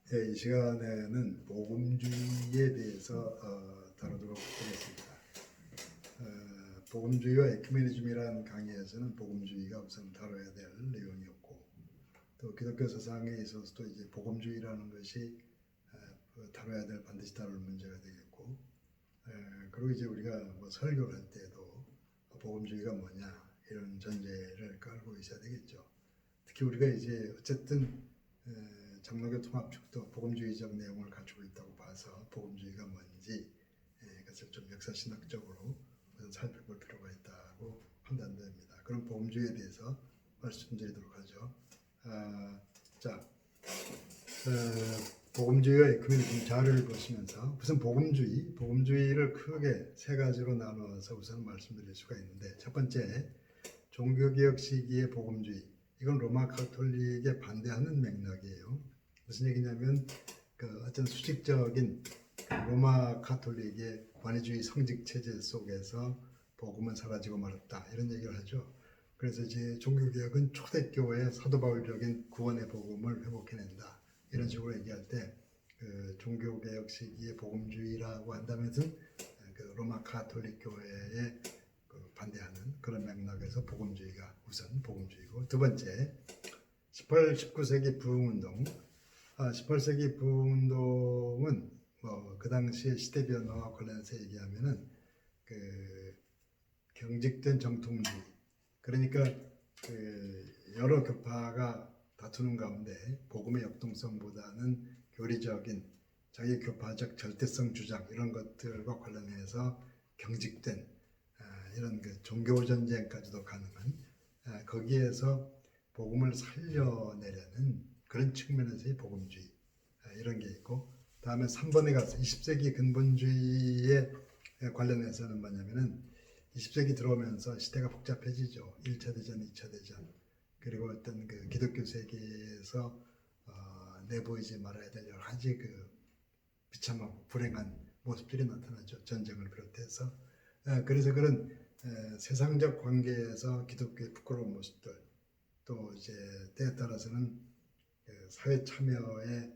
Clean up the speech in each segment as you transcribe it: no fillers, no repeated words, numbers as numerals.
이 시간에는 복음주의에 대해서 다루도록 하겠습니다. 복음주의와 에큐메니즘이라는 강의에서는 복음주의가 우선 다뤄야 될 내용이었고, 또 기독교 사상에 있어서도 이제 복음주의라는 것이 다뤄야 될, 반드시 다룰 문제가 되겠고, 그리고 이제 우리가 뭐 설교를 할 때도 복음주의가 뭐냐 이런 전제를 깔고 있어야 되겠죠. 특히 우리가 이제 어쨌든 장로교 통합 측도 복음주의적 내용을 가지고 있다고 봐서 복음주의가 뭔지 그것을 좀 역사신학적으로 살펴볼 필요가 있다고 판단됩니다. 그럼 복음주의에 대해서 말씀드리도록 하죠. 복음주의와 에큐메니즘 자료를 보시면서 우선 복음주의를 크게 세 가지로 나누어서 우선 말씀드릴 수가 있는데, 첫 번째, 종교개혁 시기의 복음주의. 이건 로마 가톨릭에 반대하는 맥락이에요. 무슨 얘기냐면 어떤 수직적인 로마 가톨릭의 관의주의 성직 체제 속에서 복음은 사라지고 말았다, 이런 얘기를 하죠. 그래서 이제 종교개혁은 초대교회의 사도바울적인 구원의 복음을 회복해낸다, 이런 식으로 얘기할 때 종교개혁 시기의 복음주의라고 한다면은 로마 가톨릭 교회에 반대하는 그런 맥락에서 복음주의가 우선 복음주의고, 두 번째, 18, 19세기 부흥운동. 18세기 부흥운동은 그 당시의 시대 변화와 관련해서 얘기하면은 경직된 정통주의, 그러니까 여러 교파가 다투는 가운데 복음의 역동성보다는 교리적인 자기 교파적 절대성 주장, 이런 것들과 관련해서 경직된 이런 종교 전쟁까지도 가능한 거기에서 복음을 살려내려는 그런 측면에서의 복음주의, 이런 게 있고, 다음에 3번에 가서 20세기 근본주의에 관련해서는 뭐냐면은 20세기 들어오면서 시대가 복잡해지죠. 1차 대전, 2차 대전, 그리고 어떤 기독교 세계에서 내보이지 말아야 될 여러 가지 비참하고 불행한 모습들이 나타나죠. 전쟁을 비롯해서. 그래서 그런 세상적 관계에서 기독교의 부끄러운 모습들, 또 이제 때에 따라서는 사회 참여의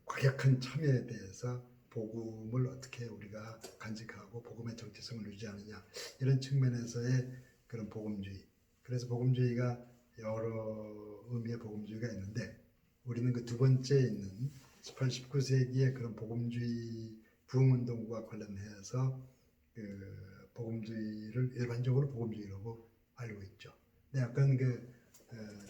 과격한 참여에 대해서 복음을 어떻게 우리가 간직하고 복음의 정체성을 유지하느냐, 이런 측면에서의 그런 복음주의. 그래서 복음주의가 여러 의미의 복음주의가 있는데, 우리는 그 두 번째 있는 18, 19세기의 그런 복음주의 부흥운동과 관련해서 복음주의를 일반적으로 복음주의라고 알고 있죠. 근데 약간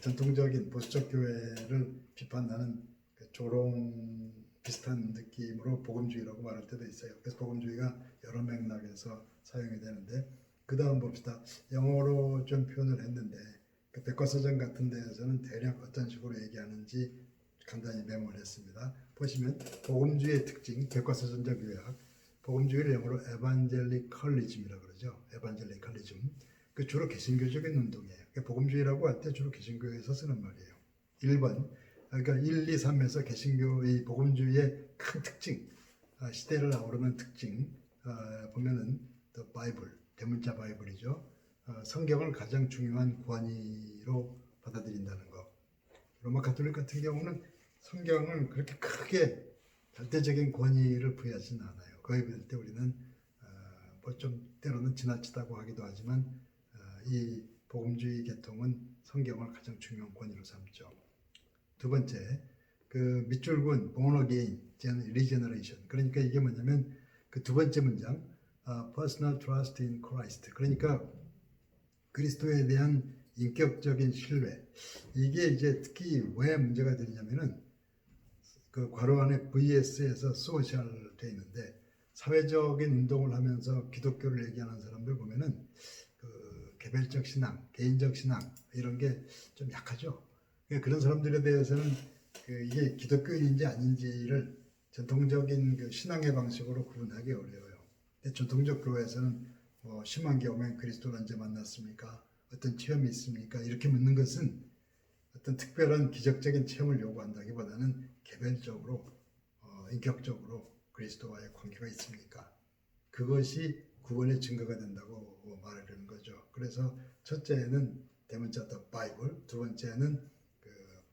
전통적인 보수적 교회를 비판하는 조롱 비슷한 느낌으로 복음주의라고 말할 때도 있어요. 그래서 복음주의가 여러 맥락에서 사용이 되는데, 그 다음 봅시다. 영어로 좀 표현을 했는데 백과사전 같은 데에서는 대략 어떤 식으로 얘기하는지 간단히 메모를 했습니다. 보시면 복음주의의 특징, 백과사전적 요약. 복음주의를 영어로 에반젤리컬리즘이라고 그러죠. 에반젤리컬리즘. 주로 개신교적인 운동이에요. 복음주의라고 할 때 주로 개신교에서 쓰는 말이에요. 1번, 그러니까 1, 2, 3에서 개신교의 복음주의의 큰 특징, 시대를 아우르는 특징, 보면은 The Bible, 대문자 바이블이죠. 성경을 가장 중요한 권위로 받아들인다는 것. 로마 가톨릭 같은 경우는 성경을 그렇게 크게 절대적인 권위를 부여하지는 않아요. 그에 비할 때 우리는 좀 때로는 지나치다고 하기도 하지만 이 복음주의 계통은 성경을 가장 중요한 권위로 삼죠. 두 번째, 밑줄군 born again, regeneration. 그러니까 이게 뭐냐면 두 번째 문장, personal trust in Christ. 그러니까 그리스도에 대한 인격적인 신뢰. 이게 이제 특히 왜 문제가 되냐면은 괄호 안에 VS에서 소셜 돼 있는데, 사회적인 운동을 하면서 기독교를 얘기하는 사람들 보면은 개별적 신앙, 개인적 신앙, 이런 게 좀 약하죠. 그런 사람들에 대해서는 이게 기독교인인지 아닌지를 전통적인 신앙의 방식으로 구분하기 어려워요. 근데 전통적 교회에서는 심한 게 오면 그리스도를 언제 만났습니까? 어떤 체험이 있습니까? 이렇게 묻는 것은 어떤 특별한 기적적인 체험을 요구한다기보다는 개별적으로, 인격적으로 그리스도와의 관계가 있습니까? 그것이 구원의 증거가 된다고 말하는 거죠. 그래서 첫째는 대문자 The Bible, 두 번째는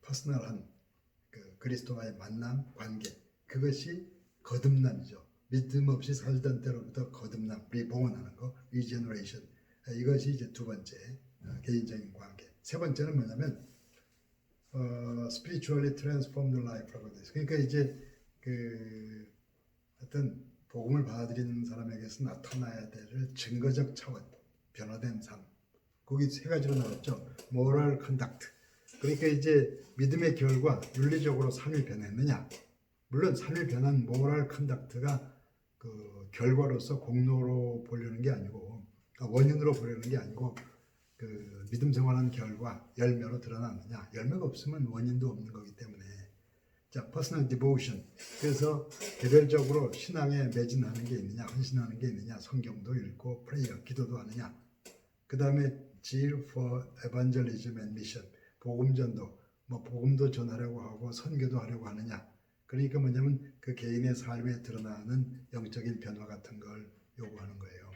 퍼스널한 그리스도와의 만남, 관계, 그것이 거듭남이죠. 믿음 없이 살던 때로부터 거듭남, 리본하는 거, 리제너레이션. 이것이 이제 두 번째 개인적인 관계. 세 번째는 뭐냐면 spiritually transformed life라고 돼 있어요. 그러니까 이제 그 어떤 복음을 받아들이는 사람에게서 나타나야 될 증거적 차원, 변화된 삶. 거기 세 가지로 나왔죠. moral conduct. 그러니까 이제 믿음의 결과, 윤리적으로 삶이 변했느냐. 물론 삶이 변한 moral conduct가 그 결과로서 공로로 보려는 게 아니고, 원인으로 보려는 게 아니고, 그 믿음 생활한 결과, 열매로 드러나느냐. 열매가 없으면 원인도 없는 거기 때문에. 자, personal devotion. 그래서 개별적으로 신앙에 매진하는 게 있느냐, 헌신하는 게 있느냐, 성경도 읽고, prayer, 기도도 하느냐. 그 다음에 zeal for evangelism and mission. 복음전도, 뭐 복음도 전하려고 하고 선교도 하려고 하느냐. 그러니까 뭐냐면 그 개인의 삶에 드러나는 영적인 변화 같은 걸 요구하는 거예요.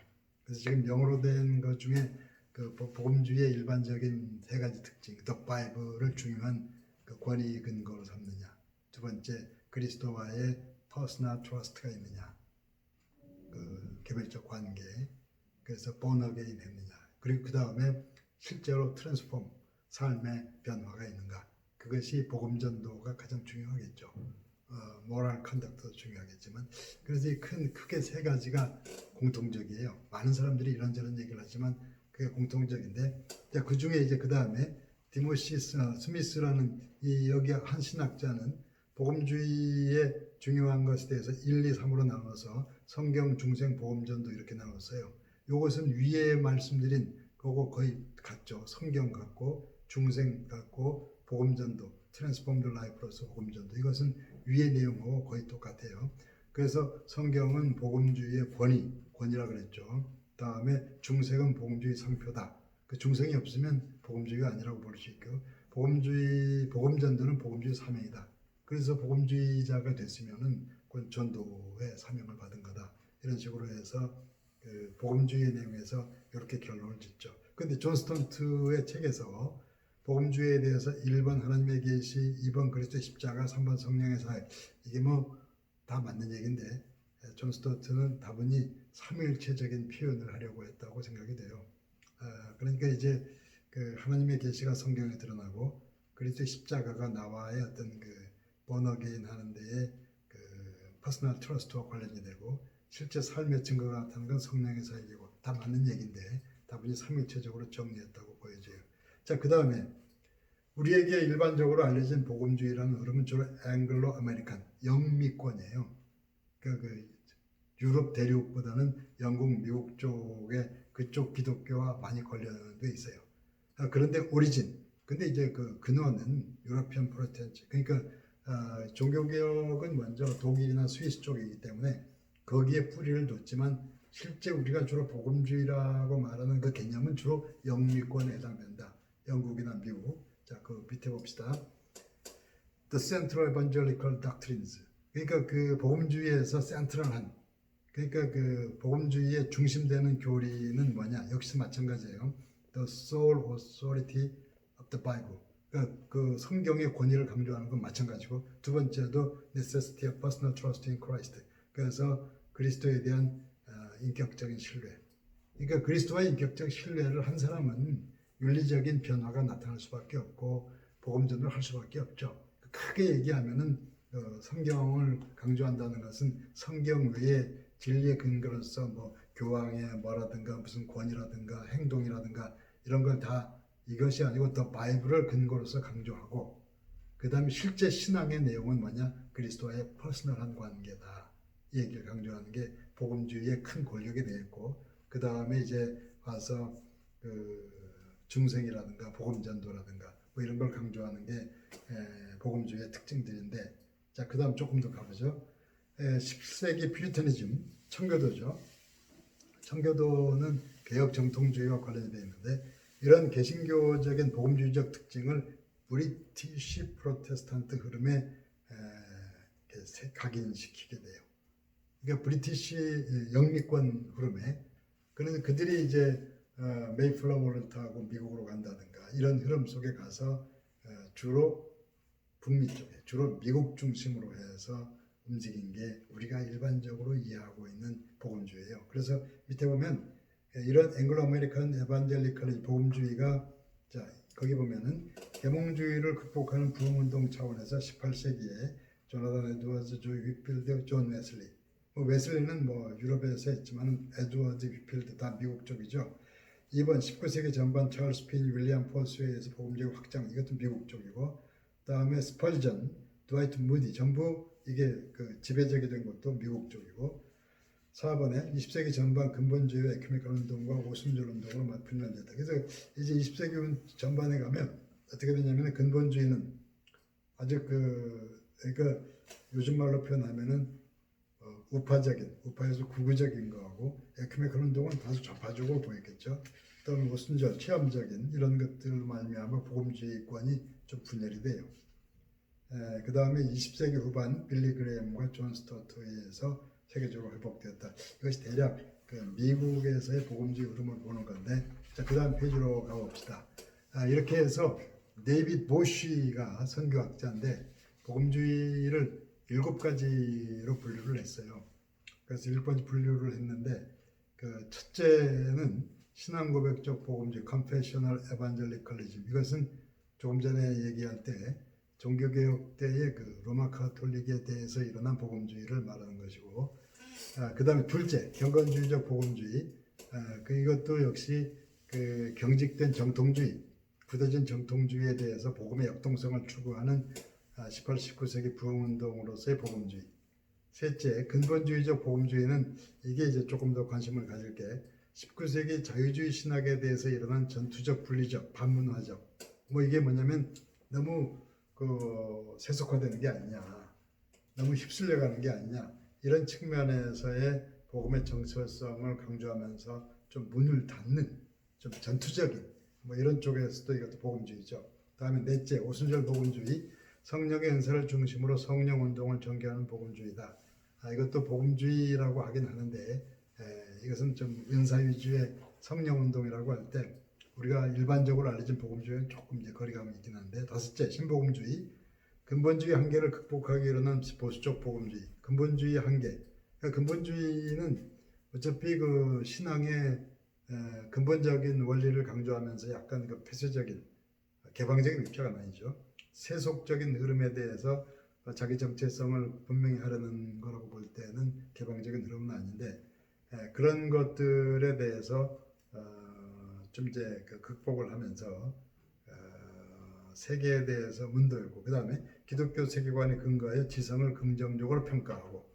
그래서 지금 영어로 된 것 중에 그 복음주의의 일반적인 세 가지 특징, The Bible을 중요한 그 권위 근거로 삼느냐. 두 번째, 그리스도와의 personal trust가 있느냐. 그 개별적 관계. 그래서 born again 했느냐. 그리고 그 다음에 실제로 transform, 삶의 변화가 있는가. 그것이 복음 전도가 가장 중요하겠죠. moral conduct도 중요하겠지만, 그래서 이 크게 세 가지가 공통적이에요. 많은 사람들이 이런저런 얘기를 하지만 그게 공통적인데, 그 중에 이제 그 다음에 디모시 스미스라는 여기 한 신학자는 복음주의의 중요한 것에 대해서 1, 2, 3으로 나눠서 성경, 중생, 복음전도 이렇게 나눴어요. 이것은 위에 말씀드린 그거 거의 같죠. 성경 같고 중생 같고 복음전도, 트랜스포임드 라이프로서 복음전도, 이것은 위의 내용하고 거의 똑같아요. 그래서 성경은 복음주의의 권위라 그랬죠. 다음에 중생은 복음주의 상표다. 그 중생이 없으면 복음주의가 아니라고 볼 수 있고, 복음전도는 복음주의 사명이다. 그래서 복음주의자가 됐으면은 그건 전도의 사명을 받은 거다. 이런 식으로 해서 그 복음주의 내용에서 이렇게 결론을 짓죠. 근데 존 스턴트의 책에서 복음주의에 대해서 1번 하나님의 계시, 2번 그리스도의 십자가, 3번 성령의 사역, 이게 뭐 다 맞는 얘기인데 존 스턴트는 다분히 삼위일체적인 표현을 하려고 했다고 생각이 돼요. 그러니까 이제 그 하나님의 계시가 성경에 드러나고 그리스도의 십자가가 나와의 어떤 그 born again 하는 데에 그 퍼스널 트러스트와 관련이 되고, 실제 삶의 증거가 나타나는 건 성령의 사역이고, 다 맞는 얘기인데 다분히 삼위일체적으로 정리했다고 보여져요. 자, 그 다음에 우리에게 일반적으로 알려진 복음주의라는 흐름은 주로 앵글로 아메리칸, 영미권이에요. 그 유럽 대륙보다는 영국, 미국 쪽에 그쪽 기독교와 많이 관련돼 있어요. 그런데 오리진, 근데 이제 그 근원은 유러피언 프로테스탄트, 그러니까 종교개혁은 먼저 독일이나 스위스 쪽이기 때문에 거기에 뿌리를 뒀지만, 실제 우리가 주로 복음주의라고 말하는 그 개념은 주로 영미권에 해당된다. 영국이나 미국. 자, 그 밑에 봅시다. The Central Evangelical Doctrines. 그러니까 그 복음주의에서 센트럴한, 그러니까 그 복음주의의 중심되는 교리는 뭐냐? 역시 마찬가지예요. The sole authority of the Bible. 그러니까 그 성경의 권위를 강조하는 건 마찬가지고, 두 번째도 necessity of personal trust in Christ. 그래서 그리스도에 대한 인격적인 신뢰. 그러니까 그리스도와의 인격적 신뢰를 한 사람은 윤리적인 변화가 나타날 수밖에 없고 복음전도를 할 수밖에 없죠. 크게 얘기하면은 성경을 강조한다는 것은 성경 외에 진리의 근거로서 뭐 교황의 뭐라든가 무슨 권위라든가 행동이라든가 이런 걸 다, 이것이 아니고 더 바이블을 근거로서 강조하고, 그 다음에 실제 신앙의 내용은 뭐냐? 그리스도와의 퍼스널한 관계다. 이 얘기를 강조하는 게 복음주의의 큰 권력이 되겠고, 그 다음에 이제 와서 그 중생이라든가 복음전도라든가 뭐 이런 걸 강조하는 게 복음주의의 특징들인데, 자, 그 다음 조금 더 가보죠. 10세기 퓨리터니즘, 청교도죠. 청교도는 개혁 정통주의와 관련이 되어 있는데, 이런 개신교적인 복음주의적 특징을 브리티시 프로테스탄트 흐름에 각인시키게 돼요. 그러니까 브리티시 영미권 흐름에, 그래서 그들이 이제 메이플라워를 타고 미국으로 간다든가 이런 흐름 속에 가서 주로 북미 쪽에, 주로 미국 중심으로 해서 움직인 게 우리가 일반적으로 이해하고 있는 복음주의예요. 그래서 밑에 보면 이런 앵글로 아메리칸 에반젤리컬 복음주의가 자 거기 보면은 계몽주의를 극복하는 부흥운동 차원에서 18세기에 조나단 에드워즈, 조 휘필드, 존 웨슬리. 웨슬리는 유럽에서 했지만 에드워즈, 휘필드 다 미국 쪽이죠. 이번 19세기 전반 찰스 핀, 윌리엄 포스에 의해서 복음주의 확장, 이것도 미국 쪽이고, 다음에 스펄전, 드와이트 무디, 전부 이게 지배적이 된 것도 미국 쪽이고, 4번에 20세기 전반 근본주의와 에큐메니컬 운동과 오순절 운동으로 분열됐다. 그래서 이제 20세기 전반에 가면 어떻게 되냐면 근본주의는 아주 그러니까 요즘 말로 표현하면은 우파에서 구구적인 거하고 에큐메니컬 운동은 다소 좌파적으로 보였겠죠. 또는 오순절 체험적인 이런 것들로 말미암아 복음주의권이 좀 분열이 돼요. 그 다음에 20세기 후반 빌리 그레이엄과 존 스토어트에 의해서 세계적으로 회복되었다. 이것이 대략 미국에서의 복음주의 흐름을 보는 건데, 자, 그 다음 페이지로 가봅시다. 이렇게 해서 데이빗 보쉬가 선교학자인데 복음주의를 7가지로 분류를 했어요. 그래서 7가지 분류를 했는데 첫째는 신앙고백적 복음주의, Confessional Evangelicalism. 이것은 조금 전에 얘기할 때 종교개혁 때의 로마 카톨릭에 대해서 일어난 복음주의를 말하는 것이고, 그 다음에 둘째, 경건주의적 복음주의. 이것도 역시 경직된 정통주의, 굳어진 정통주의에 대해서 복음의 역동성을 추구하는 18, 19세기 부흥운동으로서의 복음주의. 셋째, 근본주의적 복음주의는 이게 이제 조금 더 관심을 가질 게 19세기 자유주의 신학에 대해서 일어난 전투적, 분리적, 반문화적. 이게 뭐냐면 너무 세속화되는 게 아니냐, 너무 휩쓸려가는 게 아니냐, 이런 측면에서의 복음의 정체성을 강조하면서 좀 문을 닫는, 좀 전투적인 이런 쪽에서도 이것도 복음주의죠. 다음에 넷째, 오순절 복음주의, 성령의 은사를 중심으로 성령 운동을 전개하는 복음주의다. 이것도 복음주의라고 하긴 하는데 이것은 좀 은사 위주의 성령 운동이라고 할 때 우리가 일반적으로 알려진 복음주의는 조금 이제 거리감이 있긴 한데, 다섯째, 신복음주의, 근본주의 한계를 극복하기 위한 보수적 복음주의. 근본주의 한계. 근본주의는 어차피 신앙의 근본적인 원리를 강조하면서 약간 폐쇄적인, 개방적인 입장은 아니죠. 세속적인 흐름에 대해서 자기 정체성을 분명히 하려는 거라고 볼 때는 개방적인 흐름은 아닌데, 그런 것들에 대해서 좀 이제 극복을 하면서 세계에 대해서 문도 열고, 그 다음에 기독교 세계관에 근거하여 지성을 긍정적으로 평가하고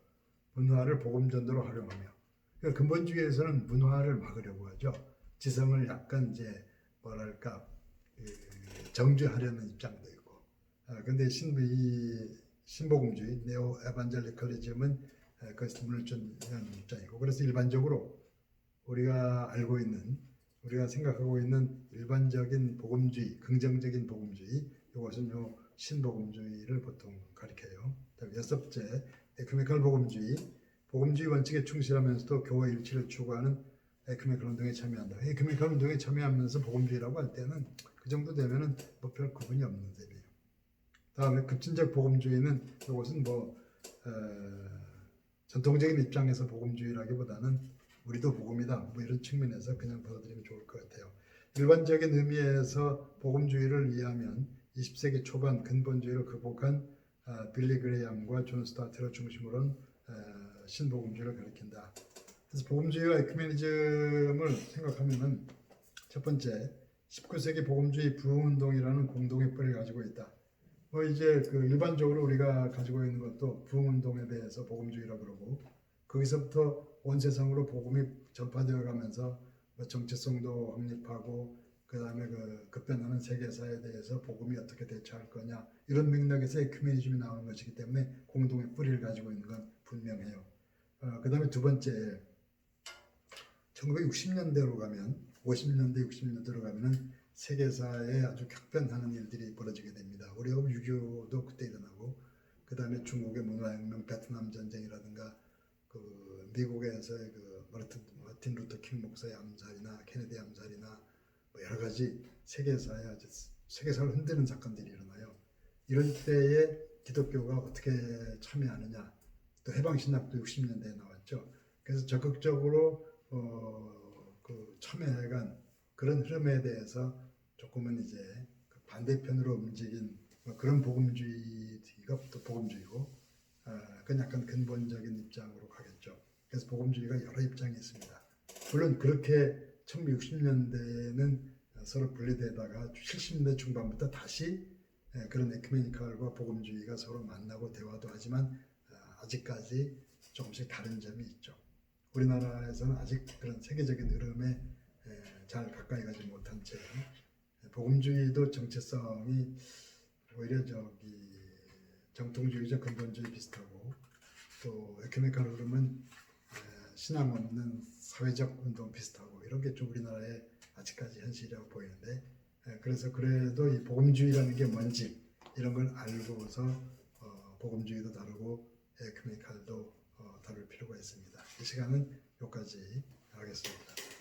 문화를 복음 전도로 활용하며, 근본주의에서는 문화를 막으려고 하죠. 지성을 약간 이제 뭐랄까 정죄하려는 입장도 있고. 근데 신복음주의, 네오 에반젤리컬리즘은 그것을 문을 좀 여는 입장이고, 그래서 일반적으로 우리가 알고 있는, 우리가 생각하고 있는 일반적인 복음주의, 긍정적인 복음주의, 이것은 신복음주의를 보통 가리켜요. 여섯째, 에큐메니컬 복음주의, 복음주의 원칙에 충실하면서도 교회 일치를 추구하는 에큐메니컬 운동에 참여한다. 에큐메니컬 운동에 참여하면서 복음주의라고 할 때는 그 정도 되면은 별 구분이 없는 셈이에요. 다음에 급진적 복음주의는 이것은 전통적인 입장에서 복음주의라기보다는 우리도 복음이다, 이런 측면에서 그냥 받아들이면 좋을 것 같아요. 일반적인 의미에서 복음주의를 이해하면 20세기 초반 근본주의를 극복한 빌리 그레이엄과 존 스타트를 중심으로 신복음주의를 가리킨다. 그래서 복음주의와 에큐메니즘을 생각하면은 첫 번째, 19세기 복음주의 부흥운동이라는 공동의 뿌리를 가지고 있다. 이제 일반적으로 우리가 가지고 있는 것도 부흥운동에 대해서 복음주의라고 그러고, 거기서부터 온 세상으로 복음이 전파되어 가면서 정체성도 확립하고, 그 다음에 급변하는 세계사에 대해서 복음이 어떻게 대처할 거냐, 이런 맥락에서 에큐메니즘이 나오는 것이기 때문에 공동의 뿌리를 가지고 있는 건 분명해요. 그 다음에 두 번째, 1960년대로 가면, 50년대, 60년대로 가면은 세계사에 아주 격변하는 일들이 벌어지게 됩니다. 우리 6.25도 그때 일어나고, 그 다음에 중국의 문화혁명, 베트남 전쟁이라든가, 미국에서의 마틴 루터 킹 목사의 암살이나 케네디 암살이나 여러 가지 세계사를 흔드는 사건들이 일어나요. 이럴 때에 기독교가 어떻게 참여하느냐, 또 해방신학도 60년대에 나왔죠. 그래서 적극적으로 그 참여해간 그런 흐름에 대해서 조금은 이제 그 반대편으로 움직인 그런 복음주의가 또 복음주의고, 그건 약간 근본적인 입장으로 가겠죠. 그래서 복음주의가 여러 입장이 있습니다. 물론 그렇게 1960년대에는 서로 분리되다가 70년대 중반부터 다시 그런 에큐메니칼과 복음주의가 서로 만나고 대화도 하지만 아직까지 조금씩 다른 점이 있죠. 우리나라에서는 아직 그런 세계적인 흐름에 잘 가까이 가지 못한 채 복음주의도 정체성이 오히려 정통주의적 근본주의 비슷하고, 또 에큐메니칼 흐름은 신앙 없는 사회적 운동 비슷하고, 이런 게 좀 우리나라의 아직까지 현실이라고 보이는데, 그래서 그래도 이 복음주의라는 게 뭔지 이런 걸 알고서 복음주의도 다루고 에큐메니칼도 다룰 필요가 있습니다. 이 시간은 여기까지 하겠습니다.